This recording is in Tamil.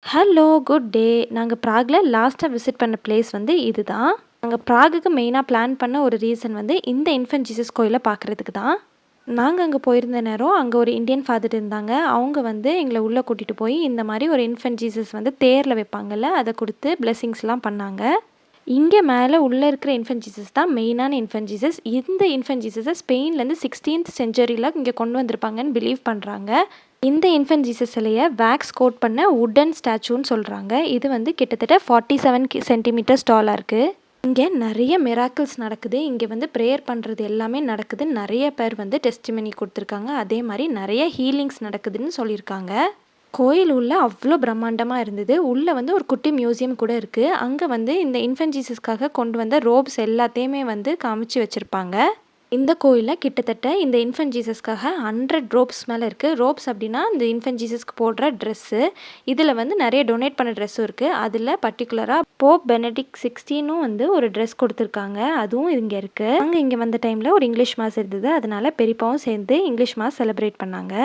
Hello, good day. நாங்க ப்ராக்ல லாஸ்ட்டா விசிட் பண்ண பிளேஸ் வந்து இதுதான். நாங்க ப்ராகுக்கு மெயினா பிளான் பண்ண ஒரு ரீசன் வந்து இந்த இன்ஃபென்ட் ஜீசஸ் கோயில பார்க்குறதுக்கு தான். நாங்க அங்க போயிருந்த நேரம், அங்க ஒரு இந்தியன் ஃபாதர் இருந்தாங்க. அவங்க வந்து எங்கள உள்ள கூட்டிட்டு போய், இந்த மாரி ஒரு இன்ஃபென்ட் ஜீசஸ் வந்து தேர்ல வைப்பாங்கல்ல, அத குடுத்து பிளெஸ்ஸிங்ஸ்லாம் பண்ணாங்க. இங்க மேல உள்ள இருக்கிற இன்ஃபென்ட் ஜீசஸ் தான் மெயினான இன்ஃபென்ட் ஜீசஸ். இந்த இன்ஃபென்ட் ஜீசஸ ஸ்பெயின்லேருந்து 16th செஞ்சுரியில இங்க கொண்டு வந்திருப்பாங்கன்னு பிலீவ் பண்றாங்க. இந்த இன்ஃபென்ட் ஜீசஸ் சிலைய வேக்ஸ் கோட் பண்ண வுடன் ஸ்டாச்சுன்னு சொல்றாங்க. இது வந்து கிட்டத்தட்ட 47 சென்டிமீட்டர்ஸ் டாலா இருக்கு. இங்க நெறைய மிராக்கிள்ஸ் நடக்குது. இங்க வந்து பிரேயர் பண்றது எல்லாமே நடக்குது. நெறைய பேர் வந்து டெஸ்டிமனி குடுத்துருக்காங்க. அதே மாரி நெறைய ஹீலிங்ஸ் நடக்குதுன்னு சொல்லியிருக்காங்க. கோயில் உள்ள அவ்வளோ பிரம்மாண்டமா இருந்தது. உள்ள வந்து ஒரு குட்டி மியூசியம் கூட இருக்கு. அங்க வந்து இந்த இன்ஃபென்ட் ஜீசஸ்க்காக கொண்டு வந்த ரோப்ஸ் எல்லாத்தையுமே வந்து காமிச்சு வச்சிருப்பாங்க. இந்த கோயில்ல கிட்டத்தட்ட இந்த இன்ஃபென்ட் ஜீசஸ்க்காக 100 ரோப்ஸ் மேல இருக்கு. ரோப்ஸ் அப்படின்னா இந்த இன்ஃபென்ட் ஜீசஸ்க்கு போடுற ட்ரெஸ்ஸு. இதுல வந்து நெறைய டொனேட் பண்ண ட்ரெஸ்ஸும் இருக்கு. அதுல பர்ட்டிகுலரா போப் பெனடிக்ட் 16ம் வந்து ஒரு ட்ரெஸ் குடுத்துருக்காங்க. அதுவும் இங்க இருக்கு. நாங்க இங்க வந்த டைம்ல ஒரு இங்கிலீஷ் மாஸ் இருந்தது. அதனால பெரியப்பாவும் சேர்ந்து இங்கிலீஷ் மாஸ் செலிப்ரேட் பண்ணாங்க.